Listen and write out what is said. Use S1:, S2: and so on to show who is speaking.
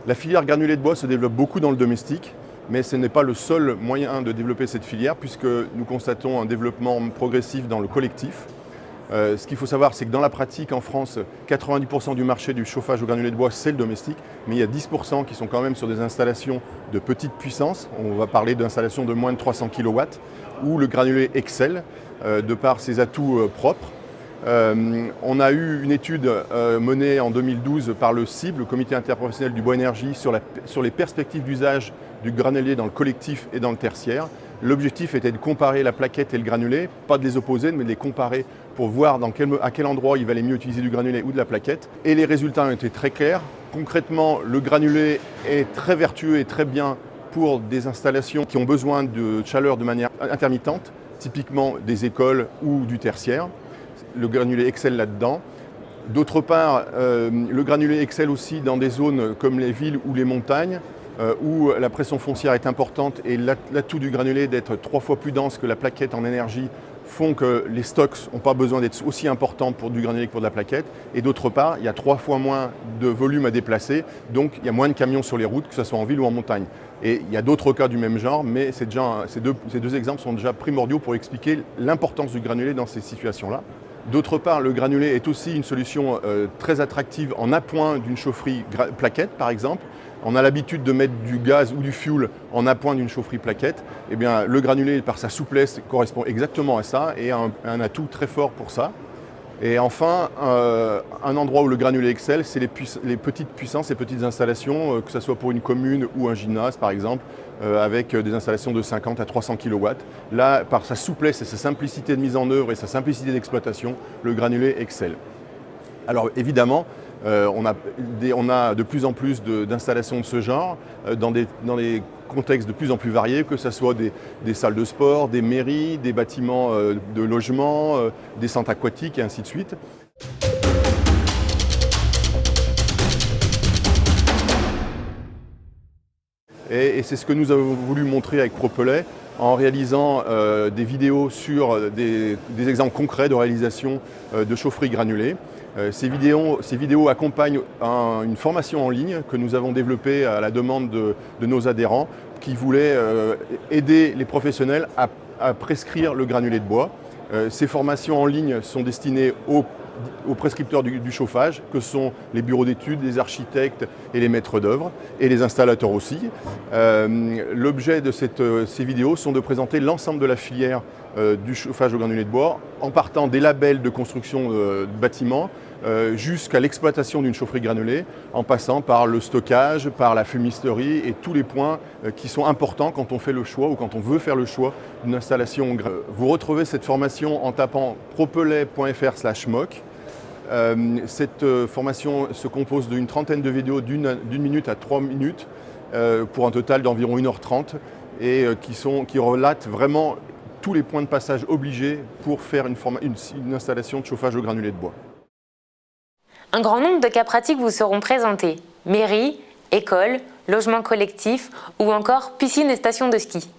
S1: La filière granulés de bois se développe beaucoup dans le domestique, mais ce n'est pas le seul moyen de développer cette filière puisque nous constatons un développement progressif dans le collectif. Ce qu'il faut savoir, c'est que dans la pratique en France, 90% du marché du chauffage au granulé de bois, c'est le domestique, mais il y a 10% qui sont quand même sur des installations de petite puissance. On va parler d'installations de moins de 300 kW, où le granulé excelle de par ses atouts propres. On a eu une étude menée en 2012 par le CIB, le Comité interprofessionnel du bois énergie, sur les perspectives d'usage du granulé dans le collectif et dans le tertiaire. L'objectif était de comparer la plaquette et le granulé, pas de les opposer, mais de les comparer pour voir à quel endroit il valait mieux utiliser du granulé ou de la plaquette. Et les résultats ont été très clairs. Concrètement, le granulé est très vertueux et très bien pour des installations qui ont besoin de chaleur de manière intermittente, typiquement des écoles ou du tertiaire. Le granulé excelle là-dedans. D'autre part, le granulé excelle aussi dans des zones comme les villes ou les montagnes, où la pression foncière est importante et l'atout du granulé d'être 3 fois plus dense que la plaquette en énergie font que les stocks n'ont pas besoin d'être aussi importants pour du granulé que pour de la plaquette. Et d'autre part, il y a 3 fois moins de volume à déplacer, donc il y a moins de camions sur les routes, que ce soit en ville ou en montagne. Et il y a d'autres cas du même genre, mais ces deux exemples sont déjà primordiaux pour expliquer l'importance du granulé dans ces situations-là. D'autre part, le granulé est aussi une solution très attractive en appoint d'une chaufferie plaquette, par exemple. On a l'habitude de mettre du gaz ou du fuel en appoint d'une chaufferie plaquette. Eh bien, le granulé, par sa souplesse, correspond exactement à ça et a un atout très fort pour ça. Et enfin, un endroit où le granulé excelle, c'est les petites puissances, les petites installations, que ce soit pour une commune ou un gymnase, par exemple, avec des installations de 50 à 300 kW. Là, par sa souplesse et sa simplicité de mise en œuvre et sa simplicité d'exploitation, le granulé excelle. Alors évidemment, on a de plus en plus d'installations de ce genre dans des contextes de plus en plus variés, que ce soit des salles de sport, des mairies, des bâtiments de logement, des centres aquatiques et ainsi de suite. Et c'est ce que nous avons voulu montrer avec Propelay en réalisant des vidéos sur des exemples concrets de réalisation de chaufferies granulées. Ces vidéos accompagnent une formation en ligne que nous avons développée à la demande de nos adhérents qui voulaient aider les professionnels à prescrire le granulé de bois. Ces formations en ligne sont destinées aux prescripteurs du chauffage, que sont les bureaux d'études, les architectes et les maîtres d'œuvre, et les installateurs aussi. L'objet de ces vidéos sont de présenter l'ensemble de la filière du chauffage au granulé de bois, en partant des labels de construction de bâtiments jusqu'à l'exploitation d'une chaufferie granulée, en passant par le stockage, par la fumisterie et tous les points qui sont importants quand on fait le choix ou quand on veut faire le choix d'une installation. Vous retrouvez cette formation en tapant propelay.fr/moc. Cette formation se compose d'une trentaine de vidéos d'une minute à 3 minutes pour un total d'environ 1h30 et qui relatent vraiment tous les points de passage obligés pour faire une installation de chauffage au granulé de bois.
S2: Un grand nombre de cas pratiques vous seront présentés. Mairie, école, logement collectif ou encore piscine et station de ski.